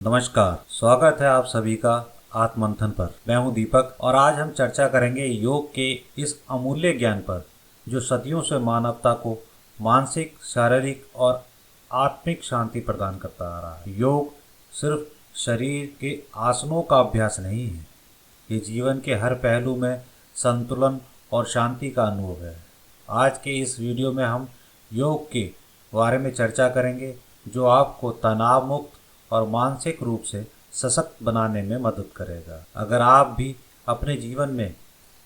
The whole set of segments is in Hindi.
नमस्कार, स्वागत है आप सभी का आत्ममंथन पर। मैं हूं दीपक और आज हम चर्चा करेंगे योग के इस अमूल्य ज्ञान पर जो सदियों से मानवता को मानसिक, शारीरिक और आत्मिक शांति प्रदान करता आ रहा है। योग सिर्फ शरीर के आसनों का अभ्यास नहीं है, ये जीवन के हर पहलू में संतुलन और शांति का अनुभव है। आज के इस वीडियो में हम योग के बारे में चर्चा करेंगे जो आपको तनाव मुक्त और मानसिक रूप से सशक्त बनाने में मदद करेगा। अगर आप भी अपने जीवन में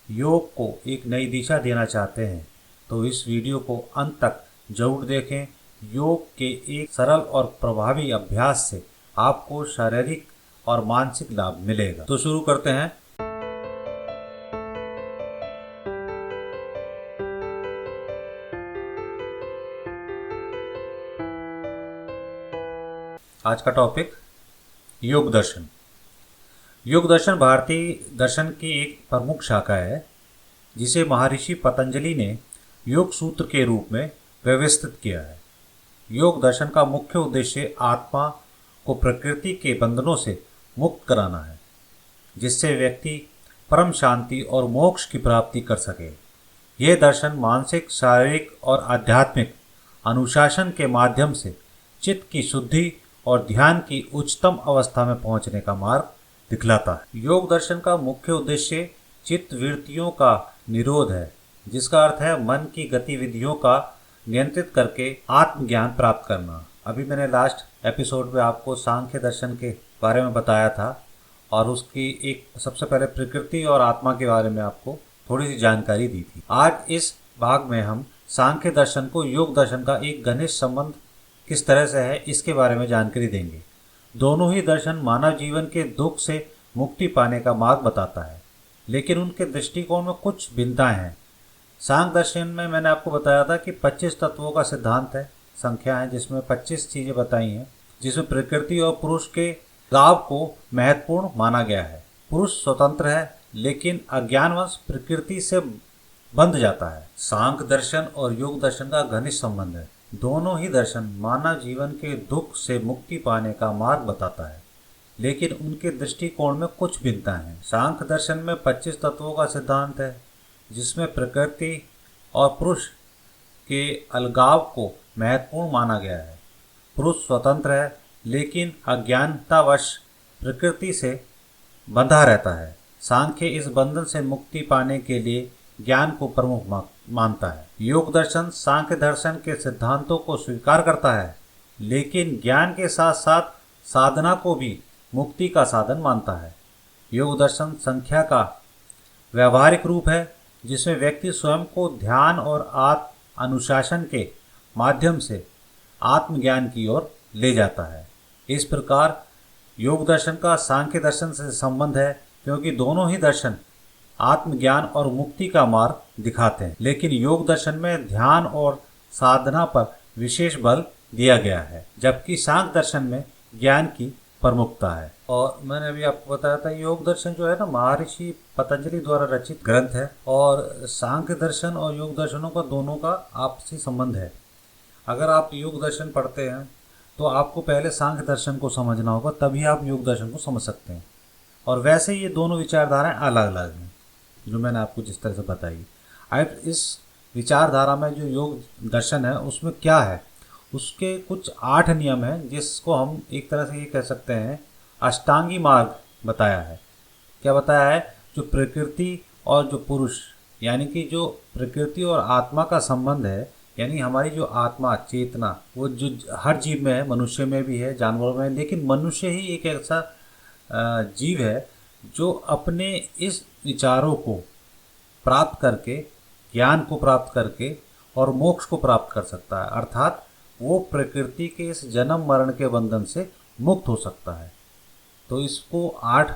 योग को एक नई दिशा देना चाहते हैं तो इस वीडियो को अंत तक जरूर देखें। योग के एक सरल और प्रभावी अभ्यास से आपको शारीरिक और मानसिक लाभ मिलेगा। तो शुरू करते हैं। आज का टॉपिक योग दर्शन। योग दर्शन भारतीय दर्शन की एक प्रमुख शाखा है जिसे महर्षि पतंजलि ने योग सूत्र के रूप में व्यवस्थित किया है। योग दर्शन का मुख्य उद्देश्य आत्मा को प्रकृति के बंधनों से मुक्त कराना है, जिससे व्यक्ति परम शांति और मोक्ष की प्राप्ति कर सके। यह दर्शन मानसिक, शारीरिक और आध्यात्मिक अनुशासन के माध्यम से चित्त की शुद्धि और ध्यान की उच्चतम अवस्था में पहुंचने का मार्ग दिखलाता है। योग दर्शन का मुख्य उद्देश्य चित्त वृत्तियों का निरोध है, जिसका अर्थ है मन की गतिविधियों का नियंत्रित करके आत्मज्ञान प्राप्त करना। अभी मैंने लास्ट एपिसोड में आपको सांख्य दर्शन के बारे में बताया था और उसकी एक सबसे पहले प्रकृति और आत्मा के बारे में आपको थोड़ी सी जानकारी दी थी। आज इस भाग में हम सांख्य दर्शन को योग दर्शन का एक घनिष्ठ संबंध किस तरह से है इसके बारे में जानकारी देंगे। दोनों ही दर्शन मानव जीवन के दुख से मुक्ति पाने का मार्ग बताता है, लेकिन उनके दृष्टिकोण में कुछ भिन्नताएं हैं। सांख्य दर्शन में मैंने आपको बताया था कि 25 तत्वों का सिद्धांत है, संख्या है, जिसमें 25 चीज़ें बताई हैं, जिसमें प्रकृति और पुरुष के लाभ को महत्वपूर्ण माना गया है। पुरुष स्वतंत्र है, लेकिन अज्ञानवश प्रकृति से बंध जाता है। सांख्य दर्शन और योग दर्शन का घनिष्ठ संबंध है। दोनों ही दर्शन मानव जीवन के दुख से मुक्ति पाने का मार्ग बताता है, लेकिन उनके दृष्टिकोण में कुछ भिन्नता है। सांख्य दर्शन में 25 तत्वों का सिद्धांत है, जिसमें प्रकृति और पुरुष के अलगाव को महत्वपूर्ण माना गया है। पुरुष स्वतंत्र है, लेकिन अज्ञानतावश प्रकृति से बंधा रहता है। सांख्य इस बंधन से मुक्ति पाने के लिए ज्ञान को प्रमुख मानता है। योग दर्शन सांख्य दर्शन के सिद्धांतों को स्वीकार करता है, लेकिन ज्ञान के साथ साथ साधना को भी मुक्ति का साधन मानता है। योग दर्शन संख्या का व्यवहारिक रूप है, जिसमें व्यक्ति स्वयं को ध्यान और आत्म अनुशासन के माध्यम से आत्मज्ञान की ओर ले जाता है। इस प्रकार योग दर्शन का सांख्य दर्शन से संबंध है, क्योंकि दोनों ही दर्शन आत्मज्ञान और मुक्ति का मार्ग दिखाते हैं, लेकिन योग दर्शन में ध्यान और साधना पर विशेष बल दिया गया है, जबकि सांख्य दर्शन में ज्ञान की प्रमुखता है। और मैंने अभी आपको बताया था योग दर्शन जो है ना, महर्षि पतंजलि द्वारा रचित ग्रंथ है और सांख्य दर्शन और योग दर्शनों का दोनों का आपसी संबंध है। अगर आप योग दर्शन पढ़ते हैं तो आपको पहले सांख्य दर्शन को समझना होगा, तभी आप योग दर्शन को समझ सकते हैं। और वैसे ये दोनों विचारधाराएं अलग अलग हैं, जो मैंने आपको जिस तरह से बताई। अब इस विचारधारा में जो योग दर्शन है उसमें क्या है, उसके कुछ 8 नियम हैं, जिसको हम एक तरह से ये कह सकते हैं अष्टांगी मार्ग बताया है। क्या बताया है? जो प्रकृति और जो पुरुष, यानी कि जो प्रकृति और आत्मा का संबंध है, यानी हमारी जो आत्मा चेतना वो जो हर जीव में है, मनुष्य में भी है, जानवरों में है, लेकिन मनुष्य ही एक ऐसा जीव है जो अपने इस विचारों को प्राप्त करके, ज्ञान को प्राप्त करके और मोक्ष को प्राप्त कर सकता है, अर्थात वो प्रकृति के इस जन्म मरण के बंधन से मुक्त हो सकता है। तो इसको 8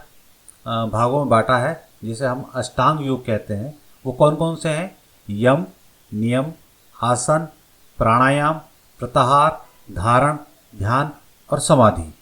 भागों में बांटा है, जिसे हम अष्टांग योग कहते हैं। वो कौन कौन से हैं? यम, नियम, आसन, प्राणायाम, प्रत्याहार, धारण, ध्यान और समाधि।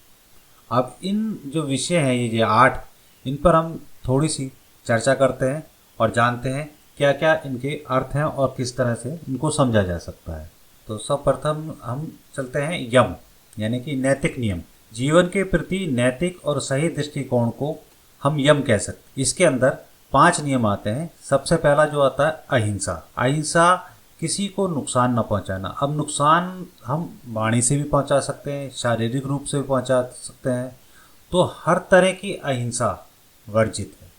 अब इन जो विषय हैं, ये 8, इन पर हम थोड़ी सी चर्चा करते हैं और जानते हैं क्या क्या इनके अर्थ हैं और किस तरह से इनको समझा जा सकता है। तो सर्वप्रथम हम चलते हैं यम, यानी कि नैतिक नियम। जीवन के प्रति नैतिक और सही दृष्टिकोण को हम यम कह सकते। इसके अंदर 5 नियम आते हैं। सबसे पहला जो आता है अहिंसा। अहिंसा किसी को नुकसान न पहुंचाना। अब नुकसान हम वाणी से भी पहुंचा सकते हैं, शारीरिक रूप से भी पहुंचा सकते हैं, तो हर तरह की अहिंसा वर्जित है।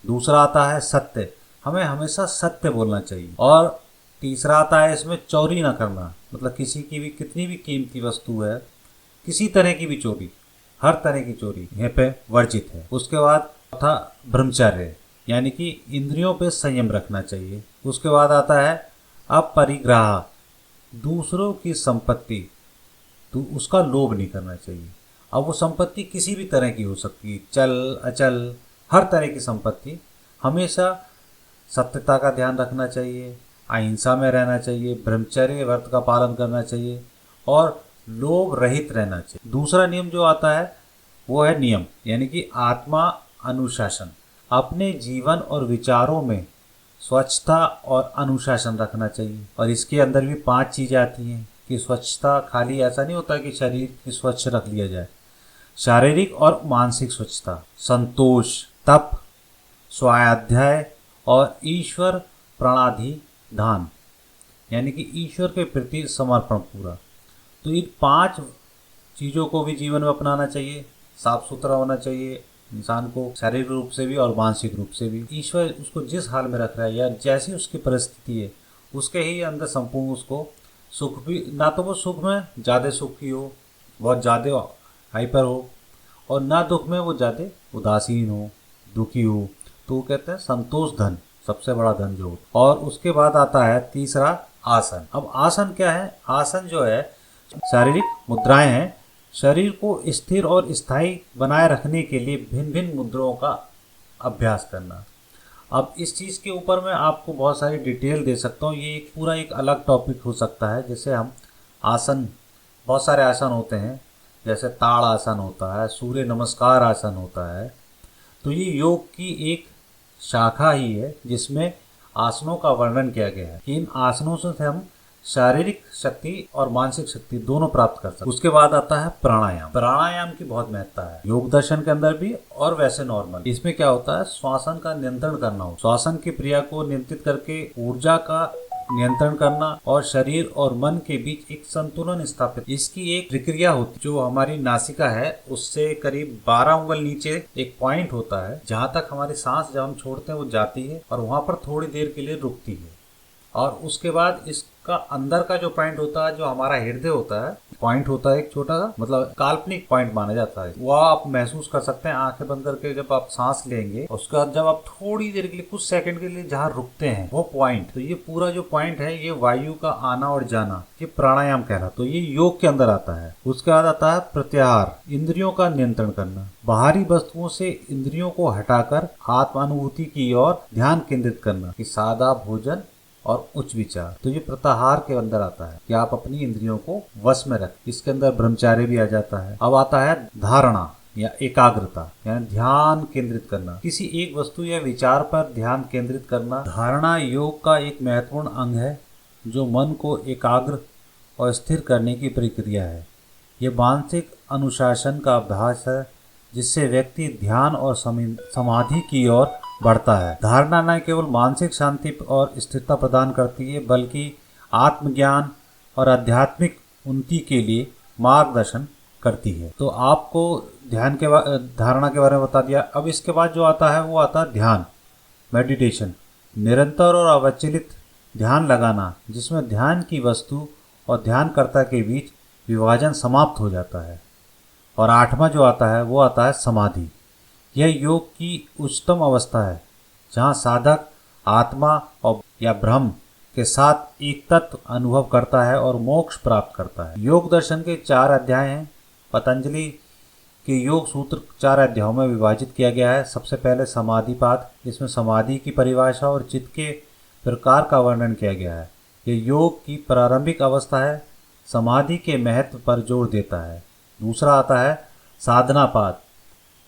दूसरा आता है सत्य। हमें हमेशा सत्य बोलना चाहिए। और तीसरा आता है इसमें चोरी ना करना, मतलब किसी की भी कितनी भी कीमती वस्तु है, किसी तरह की भी चोरी, हर तरह की चोरी यहाँ पे वर्जित है। उसके बाद था ब्रह्मचर्य, यानी कि इंद्रियों पे संयम रखना चाहिए। उसके बाद आता है अपरिग्रह, दूसरों की संपत्ति तो उसका लोभ नहीं करना चाहिए। अब वो संपत्ति किसी भी तरह की हो सकती है, चल अचल, हर तरह की संपत्ति। हमेशा सत्यता का ध्यान रखना चाहिए, अहिंसा में रहना चाहिए, ब्रह्मचर्य व्रत का पालन करना चाहिए और लोभ रहित रहना चाहिए। दूसरा नियम जो आता है वो है नियम, यानी कि आत्मा अनुशासन। अपने जीवन और विचारों में स्वच्छता और अनुशासन रखना चाहिए। और इसके अंदर भी 5 चीज़ें आती हैं कि स्वच्छता खाली ऐसा नहीं होता कि शरीर की स्वच्छ रख लिया जाए। शारीरिक और मानसिक स्वच्छता, संतोष, तप, स्वाध्याय और ईश्वर प्रणाधिधान, यानी कि ईश्वर के प्रति समर्पण पूरा। तो इन 5 चीज़ों को भी जीवन में अपनाना चाहिए। साफ सुथरा होना चाहिए इंसान को, शारीरिक रूप से भी और मानसिक रूप से भी। ईश्वर उसको जिस हाल में रख रहा है या जैसी उसकी परिस्थिति है उसके ही अंदर संपूर्ण उसको सुख भी, ना तो वो सुख में ज़्यादा सुखी हो, बहुत ज़्यादा हाइपर हो, और ना दुख में वो ज़्यादा उदासीन हो, दुखी हो। तो वो कहते हैं संतोष धन, सबसे बड़ा धन जो। और उसके बाद आता है तीसरा आसन। अब आसन क्या है? आसन जो है शारीरिक मुद्राएं हैं। शरीर को स्थिर और स्थायी बनाए रखने के लिए भिन्न भिन्न मुद्राओं का अभ्यास करना। अब इस चीज़ के ऊपर मैं आपको बहुत सारी डिटेल दे सकता हूँ, ये पूरा एक अलग टॉपिक हो सकता है। जैसे हम आसन, बहुत सारे आसन होते हैं, जैसे ताड़ आसन होता है, सूर्य नमस्कार आसन होता है। तो ये योग की एक शाखा ही है जिसमें आसनों का वर्णन किया गया है कि इन आसनों से हम शारीरिक शक्ति और मानसिक शक्ति दोनों प्राप्त कर सकते हैं। उसके बाद आता है प्राणायाम। प्राणायाम की बहुत महत्ता है योग दर्शन के अंदर भी और वैसे नॉर्मल। इसमें क्या होता है? श्वासन का नियंत्रण करना हो, श्वासन की क्रिया को नियंत्रित करके ऊर्जा का नियंत्रण करना और शरीर और मन के बीच एक संतुलन स्थापित। इसकी एक प्रक्रिया होती है जो हमारी नासिका है उससे करीब 12 उंगल नीचे एक पॉइंट होता है जहाँ तक हमारी सांस जब हम छोड़ते हैं वो जाती है और वहाँ पर थोड़ी देर के लिए रुकती है। और उसके बाद इसका अंदर का जो पॉइंट होता है, जो हमारा हृदय होता है, पॉइंट होता है एक छोटा सा, मतलब काल्पनिक पॉइंट माना जाता है। वो आप महसूस कर सकते हैं आंखें बंद करके जब आप सांस लेंगे। उसके बाद जब आप थोड़ी देर के लिए, कुछ सेकंड के लिए जहाँ रुकते हैं वो पॉइंट, तो ये पूरा जो पॉइंट है ये वायु का आना और जाना, ये प्राणायाम कहलाता। तो ये योग के अंदर आता है। उसके बाद आता है प्रत्याहार, इंद्रियों का नियंत्रण करना, बाहरी वस्तुओं से इंद्रियों को हटाकर आत्मानुभूति की ओर ध्यान केंद्रित करना, कि सादा भोजन और उच्च विचार। तो ये प्रत्याहार के अंदर आता है कि आप अपनी इंद्रियों को वश में रखें। इसके अंदर ब्रह्मचार्य भी आ जाता है। अब आता है धारणा या एकाग्रता, यानी ध्यान केंद्रित करना, किसी एक वस्तु या विचार पर ध्यान केंद्रित करना। धारणा योग का एक महत्वपूर्ण अंग है जो मन को एकाग्र और स्थिर करने की प्रक्रिया है। ये मानसिक अनुशासन का अभ्यास है जिससे व्यक्ति ध्यान और समाधि की ओर बढ़ता है। धारणा न केवल मानसिक शांति और स्थिरता प्रदान करती है बल्कि आत्मज्ञान और आध्यात्मिक उन्नति के लिए मार्गदर्शन करती है। तो आपको ध्यान के धारणा के बारे में बता दिया। अब इसके बाद जो आता है वो आता है ध्यान, मेडिटेशन। निरंतर और अविचलित ध्यान लगाना जिसमें ध्यान की वस्तु और ध्यानकर्ता के बीच विभाजन समाप्त हो जाता है। और 8वां जो आता है वो आता है समाधि। यह योग की उच्चतम अवस्था है जहाँ साधक आत्मा और या ब्रह्म के साथ एक तत्व अनुभव करता है और मोक्ष प्राप्त करता है। योग दर्शन के 4 अध्याय हैं। पतंजलि के योग सूत्र 4 अध्यायों में विभाजित किया गया है। सबसे पहले समाधिपाद, इसमें समाधि की परिभाषा और चित्त के प्रकार का वर्णन किया गया है। यह योग की प्रारंभिक अवस्था है, समाधि के महत्व पर जोर देता है। दूसरा आता है साधनापाद।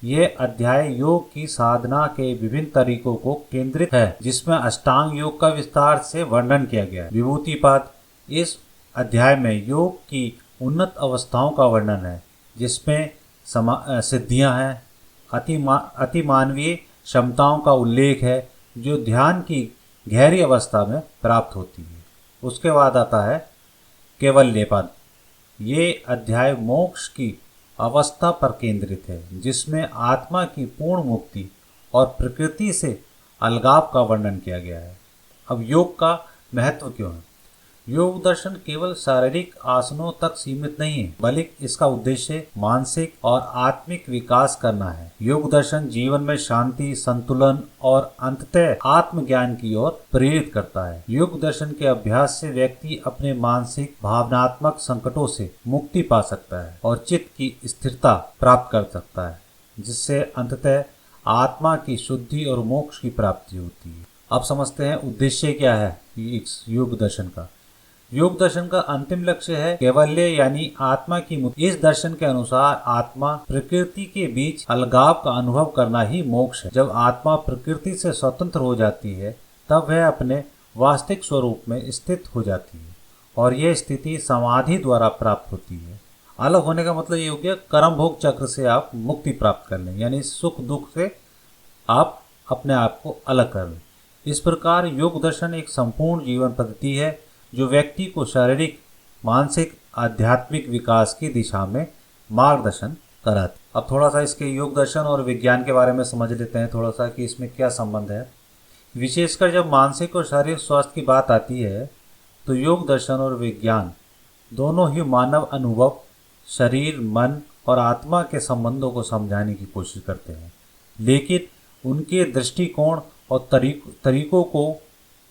यह अध्याय योग की साधना के विभिन्न तरीकों को केंद्रित है जिसमें अष्टांग योग का विस्तार से वर्णन किया गया है। विभूतिपाद, इस अध्याय में योग की उन्नत अवस्थाओं का वर्णन है जिसमें सिद्धियां हैं, अति मानवीय क्षमताओं का उल्लेख है जो ध्यान की गहरी अवस्था में प्राप्त होती है। उसके बाद आता है कैवल्यपन। ये अध्याय मोक्ष की अवस्था पर केंद्रित है जिसमें आत्मा की पूर्ण मुक्ति और प्रकृति से अलगाव का वर्णन किया गया है। अब योग का महत्व क्यों है? योग दर्शन केवल शारीरिक आसनों तक सीमित नहीं है, बल्कि इसका उद्देश्य मानसिक और आत्मिक विकास करना है। योग दर्शन जीवन में शांति, संतुलन और अंततः आत्मज्ञान की ओर प्रेरित करता है। योग दर्शन के अभ्यास से व्यक्ति अपने मानसिक भावनात्मक संकटों से मुक्ति पा सकता है और चित्त की स्थिरता प्राप्त कर सकता है, जिससे अंततः आत्मा की शुद्धि और मोक्ष की प्राप्ति होती है। अब समझते हैं उद्देश्य क्या है इस योग दर्शन का। योग दर्शन का अंतिम लक्ष्य है कैवल्य यानी आत्मा की मुक्ति। इस दर्शन के अनुसार आत्मा प्रकृति के बीच अलगाव का अनुभव करना ही मोक्ष है। जब आत्मा प्रकृति से स्वतंत्र हो जाती है तब वह अपने वास्तविक स्वरूप में स्थित हो जाती है और यह स्थिति समाधि द्वारा प्राप्त होती है। अलग होने का मतलब ये हो गया कर्म भोग चक्र से आप मुक्ति प्राप्त कर लें, यानी सुख दुख से आप अपने आप को अलग कर लें। इस प्रकार योग दर्शन एक संपूर्ण जीवन पद्धति है जो व्यक्ति को शारीरिक, मानसिक, आध्यात्मिक विकास की दिशा में मार्गदर्शन कराती। अब थोड़ा सा इसके योग दर्शन और विज्ञान के बारे में समझ लेते हैं थोड़ा सा कि इसमें क्या संबंध है। विशेषकर जब मानसिक और शारीरिक स्वास्थ्य की बात आती है तो योग दर्शन और विज्ञान दोनों ही मानव अनुभव, शरीर, मन और आत्मा के संबंधों को समझाने की कोशिश करते हैं, लेकिन उनके दृष्टिकोण और तरीकों को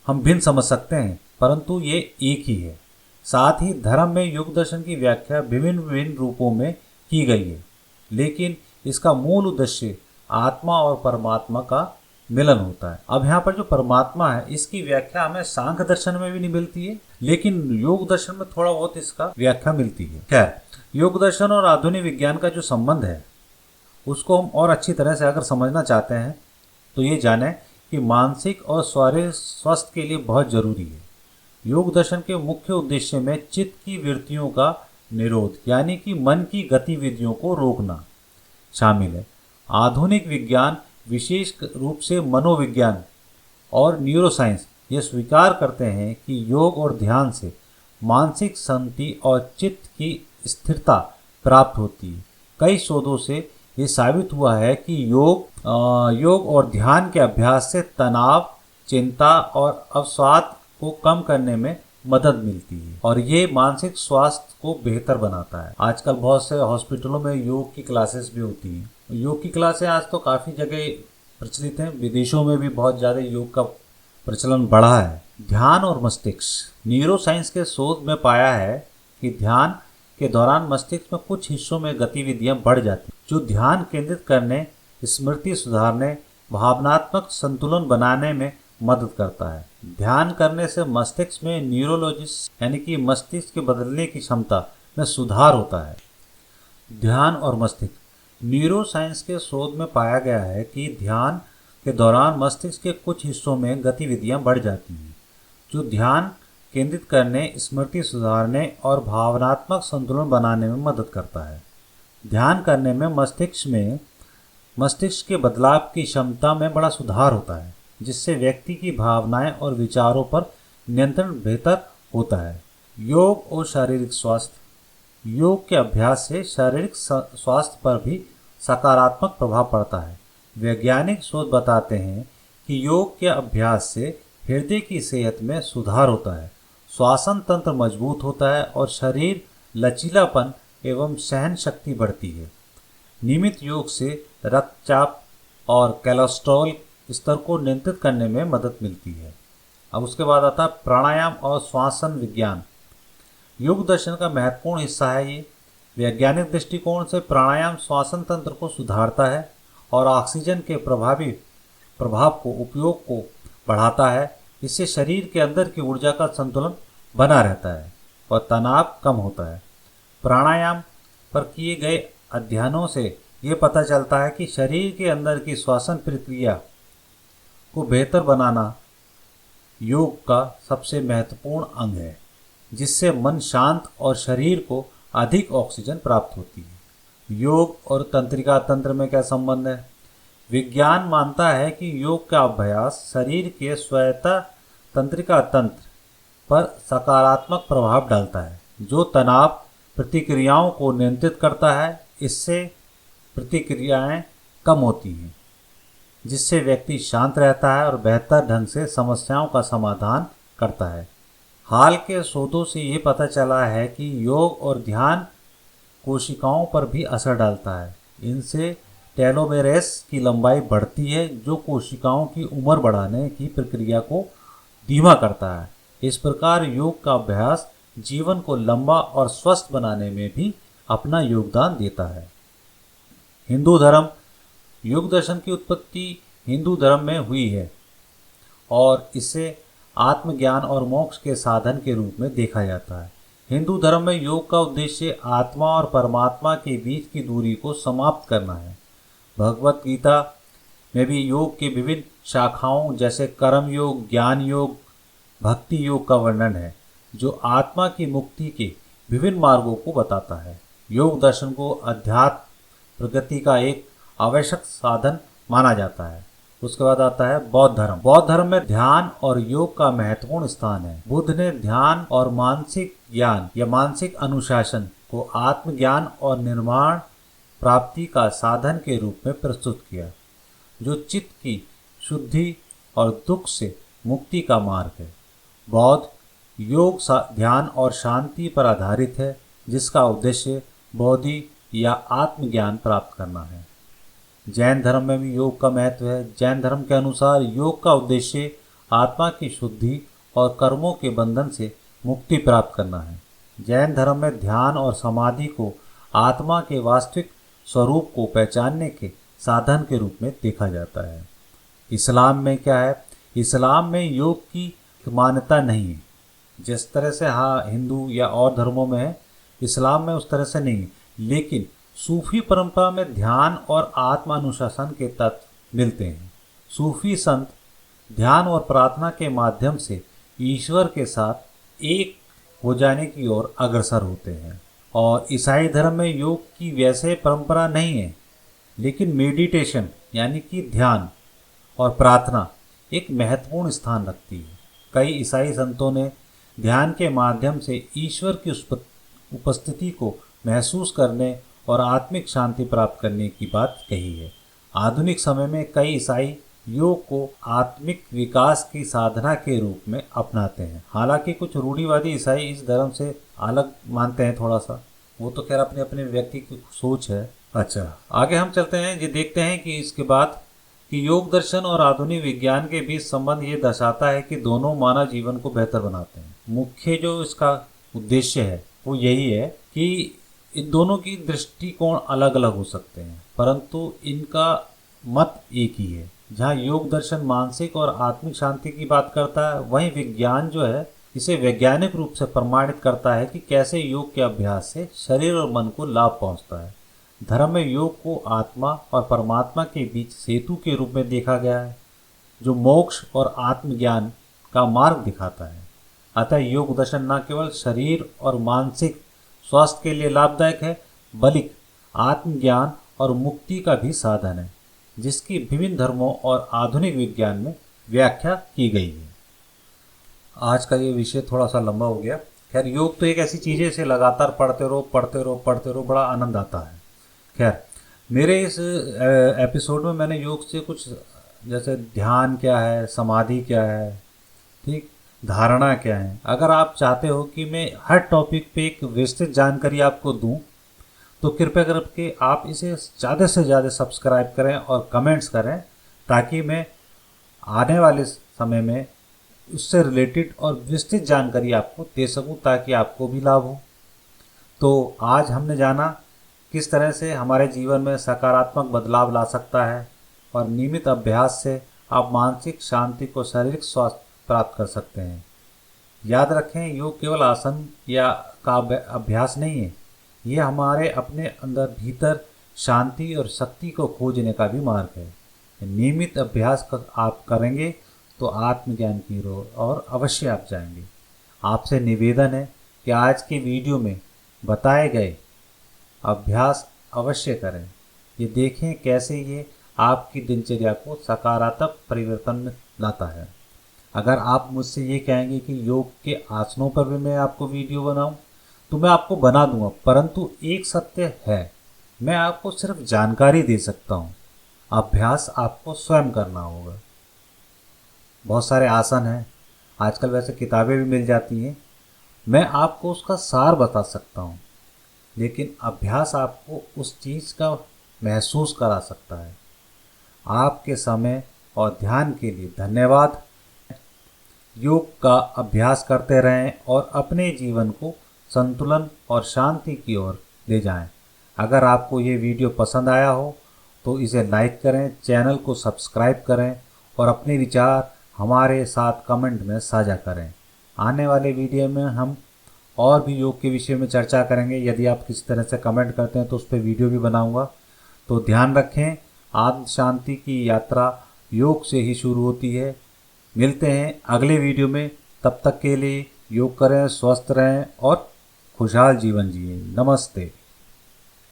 हम भिन्न समझ सकते हैं, परंतु ये एक ही है। साथ ही धर्म में योग दर्शन की व्याख्या विभिन्न विभिन्न रूपों में की गई है, लेकिन इसका मूल उद्देश्य आत्मा और परमात्मा का मिलन होता है। अब यहाँ पर जो परमात्मा है इसकी व्याख्या हमें सांख्य दर्शन में भी नहीं मिलती है, लेकिन योग दर्शन में थोड़ा बहुत इसका व्याख्या मिलती है। खैर, योग दर्शन और आधुनिक विज्ञान का जो संबंध है उसको हम और अच्छी तरह से अगर समझना चाहते हैं तो ये जाने कि मानसिक और शारीरिक स्वास्थ्य के लिए बहुत जरूरी है। योग दर्शन के मुख्य उद्देश्य में चित्त की वृत्तियों का निरोध यानी कि मन की गतिविधियों को रोकना शामिल है। आधुनिक विज्ञान विशेष रूप से मनोविज्ञान और न्यूरोसाइंस ये स्वीकार करते हैं कि योग और ध्यान से मानसिक शांति और चित्त की स्थिरता प्राप्त होती है। कई शोधों से ये साबित हुआ है कि योग और ध्यान के अभ्यास से तनाव, चिंता और अवसाद को कम करने में मदद मिलती है और ये मानसिक स्वास्थ्य को बेहतर बनाता है। आजकल बहुत से हॉस्पिटलों में योग की क्लासेस भी होती हैं। योग की क्लासें आज तो काफ़ी जगह प्रचलित हैं, विदेशों में भी बहुत ज़्यादा योग का प्रचलन बढ़ा है। ध्यान और मस्तिष्क। न्यूरोसाइंस के शोध में पाया है कि ध्यान के दौरान मस्तिष्क में कुछ हिस्सों में गतिविधियां बढ़ जाती हैं, जो ध्यान केंद्रित करने, स्मृति सुधारने, भावनात्मक संतुलन बनाने में मदद करता है। ध्यान करने से मस्तिष्क में न्यूरोलॉजिस्ट यानी कि मस्तिष्क के बदलने की क्षमता में सुधार होता है। ध्यान और मस्तिष्क। न्यूरोसाइंस के शोध में पाया गया है कि ध्यान के दौरान मस्तिष्क के कुछ हिस्सों में गतिविधियां बढ़ जाती हैं, जो ध्यान केंद्रित करने, स्मृति सुधारने और भावनात्मक संतुलन बनाने में मदद करता है। ध्यान करने में मस्तिष्क के बदलाव की क्षमता में बड़ा सुधार होता है, जिससे व्यक्ति की भावनाएं और विचारों पर नियंत्रण बेहतर होता है। योग और शारीरिक स्वास्थ्य। योग के अभ्यास से शारीरिक स्वास्थ्य पर भी सकारात्मक प्रभाव पड़ता है। वैज्ञानिक शोध बताते हैं कि योग के अभ्यास से हृदय की सेहत में सुधार होता है, श्वसन तंत्र मजबूत होता है और शरीर लचीलापन एवं सहन शक्ति बढ़ती है। नियमित योग से रक्तचाप और कोलेस्ट्रॉल स्तर को नियंत्रित करने में मदद मिलती है। अब उसके बाद आता है प्राणायाम और श्वसन विज्ञान। योग दर्शन का महत्वपूर्ण हिस्सा है ये। वैज्ञानिक दृष्टिकोण से प्राणायाम श्वसन तंत्र को सुधारता है और ऑक्सीजन के उपयोग को बढ़ाता है। इससे शरीर के अंदर की ऊर्जा का संतुलन बना रहता है और तनाव कम होता है। प्राणायाम पर किए गए अध्ययनों से ये पता चलता है कि शरीर के अंदर की श्वसन प्रक्रिया को बेहतर बनाना योग का सबसे महत्वपूर्ण अंग है, जिससे मन शांत और शरीर को अधिक ऑक्सीजन प्राप्त होती है। योग और तंत्रिका तंत्र में क्या संबंध है? विज्ञान मानता है कि योग का अभ्यास शरीर के स्वायत्ता तंत्रिका तंत्र पर सकारात्मक प्रभाव डालता है, जो तनाव प्रतिक्रियाओं को नियंत्रित करता है। इससे प्रतिक्रियाएं कम होती हैं, जिससे व्यक्ति शांत रहता है और बेहतर ढंग से समस्याओं का समाधान करता है। हाल के शोधों से ये पता चला है कि योग और ध्यान कोशिकाओं पर भी असर डालता है। इनसे टेलोमेरेस की लंबाई बढ़ती है, जो कोशिकाओं की उम्र बढ़ाने की प्रक्रिया को धीमा करता है। इस प्रकार योग का अभ्यास जीवन को लंबा और स्वस्थ बनाने में भी अपना योगदान देता है। हिंदू धर्म। योग दर्शन की उत्पत्ति हिंदू धर्म में हुई है और इसे आत्मज्ञान और मोक्ष के साधन के रूप में देखा जाता है। हिंदू धर्म में योग का उद्देश्य आत्मा और परमात्मा के बीच की दूरी को समाप्त करना है। भगवत गीता में भी योग के विभिन्न शाखाओं जैसे कर्म योग, ज्ञान योग, भक्ति योग का वर्णन है, जो आत्मा की मुक्ति के विभिन्न मार्गों को बताता है। योग दर्शन को अध्यात्म प्रगति का एक आवश्यक साधन माना जाता है। उसके बाद आता है बौद्ध धर्म। बौद्ध धर्म में ध्यान और योग का महत्वपूर्ण स्थान है। बुद्ध ने ध्यान और मानसिक ज्ञान या मानसिक अनुशासन को आत्मज्ञान और निर्माण प्राप्ति का साधन के रूप में प्रस्तुत किया, जो चित्त की शुद्धि और दुख से मुक्ति का मार्ग है। बौद्ध योग ध्यान और शांति पर आधारित है, जिसका उद्देश्य बोधि या आत्मज्ञान प्राप्त करना है। जैन धर्म में भी योग का महत्व है। जैन धर्म के अनुसार योग का उद्देश्य आत्मा की शुद्धि और कर्मों के बंधन से मुक्ति प्राप्त करना है। जैन धर्म में ध्यान और समाधि को आत्मा के वास्तविक स्वरूप को पहचानने के साधन के रूप में देखा जाता है। इस्लाम में क्या है? इस्लाम में योग की मान्यता नहीं है। जिस तरह से हिंदू या और धर्मों में है, इस्लाम में उस तरह से नहीं है, लेकिन सूफी परंपरा में ध्यान और आत्मानुशासन के तत्व मिलते हैं। सूफी संत ध्यान और प्रार्थना के माध्यम से ईश्वर के साथ एक हो जाने की ओर अग्रसर होते हैं। और ईसाई धर्म में योग की वैसे परंपरा नहीं है, लेकिन मेडिटेशन यानी कि ध्यान और प्रार्थना एक महत्वपूर्ण स्थान रखती है। कई ईसाई संतों ने ध्यान के माध्यम से ईश्वर की उपस्थिति को महसूस करने और आत्मिक शांति प्राप्त करने की बात कही है। आधुनिक समय में कई ईसाई योग को आत्मिक विकास की साधना के रूप में अपनाते हैं। हालांकि कुछ रूढ़िवादी ईसाई इस धर्म से अलग मानते हैं थोड़ा सा, वो तो खैर अपने अपने व्यक्ति की सोच है। अच्छा, आगे हम चलते हैं। ये देखते हैं कि इसके बाद कि योग दर्शन और आधुनिक विज्ञान के बीच संबंध ये दर्शाता है कि दोनों मानव जीवन को बेहतर बनाते हैं। मुख्य जो इसका उद्देश्य है वो यही है कि इन दोनों की दृष्टिकोण अलग अलग हो सकते हैं, परंतु इनका मत एक ही है। जहाँ योग दर्शन मानसिक और आत्मिक शांति की बात करता है, वहीं विज्ञान जो है इसे वैज्ञानिक रूप से प्रमाणित करता है कि कैसे योग के अभ्यास से शरीर और मन को लाभ पहुंचता है। धर्म में योग को आत्मा और परमात्मा के बीच सेतु के रूप में देखा गया है, जो मोक्ष और आत्मज्ञान का मार्ग दिखाता है। अतः योग दर्शन न केवल शरीर और मानसिक स्वास्थ्य के लिए लाभदायक है, बल्कि आत्मज्ञान और मुक्ति का भी साधन है, जिसकी विभिन्न धर्मों और आधुनिक विज्ञान में व्याख्या की गई है। आज का ये विषय थोड़ा सा लंबा हो गया। खैर, योग तो एक ऐसी चीज़ है, इसे लगातार पढ़ते रहो, बड़ा आनंद आता है। खैर, मेरे इस एपिसोड में मैंने योग से कुछ जैसे ध्यान क्या है, समाधि क्या है, ठीक, धारणा क्या है। अगर आप चाहते हो कि मैं हर टॉपिक पे एक विस्तृत जानकारी आपको दूं, तो कृपया करके आप इसे ज़्यादा से ज़्यादा सब्सक्राइब करें और कमेंट्स करें, ताकि मैं आने वाले समय में उससे रिलेटेड और विस्तृत जानकारी आपको दे सकूं, ताकि आपको भी लाभ हो। तो आज हमने जाना किस तरह से हमारे जीवन में सकारात्मक बदलाव ला सकता है, और नियमित अभ्यास से आप मानसिक शांति को शारीरिक स्वास्थ्य प्राप्त कर सकते हैं। याद रखें, योग केवल आसन या का अभ्यास नहीं है, ये हमारे अपने अंदर भीतर शांति और शक्ति को खोजने का भी मार्ग है। नियमित अभ्यास आप करेंगे तो आत्मज्ञान की और अवश्य आप जाएंगे। आपसे निवेदन है कि आज की वीडियो में बताए गए अभ्यास अवश्य करें। ये देखें कैसे ये आपकी दिनचर्या को सकारात्मक परिवर्तन लाता है। अगर आप मुझसे ये कहेंगे कि योग के आसनों पर भी मैं आपको वीडियो बनाऊं, तो मैं आपको बना दूंगा, परंतु एक सत्य है, मैं आपको सिर्फ जानकारी दे सकता हूं, अभ्यास आपको स्वयं करना होगा। बहुत सारे आसन हैं, आजकल वैसे किताबें भी मिल जाती हैं, मैं आपको उसका सार बता सकता हूं, लेकिन अभ्यास आपको उस चीज़ का महसूस करा सकता है। आपके समय और ध्यान के लिए धन्यवाद। योग का अभ्यास करते रहें और अपने जीवन को संतुलन और शांति की ओर ले जाएं। अगर आपको ये वीडियो पसंद आया हो तो इसे लाइक करें, चैनल को सब्सक्राइब करें और अपने विचार हमारे साथ कमेंट में साझा करें। आने वाले वीडियो में हम और भी योग के विषय में चर्चा करेंगे। यदि आप किसी तरह से कमेंट करते हैं तो उस पर वीडियो भी बनाऊंगा। तो ध्यान रखें, आत्म शांति की यात्रा योग से ही शुरू होती है। मिलते हैं अगले वीडियो में, तब तक के लिए योग करें, स्वस्थ रहें और खुशहाल जीवन जिएं। नमस्ते।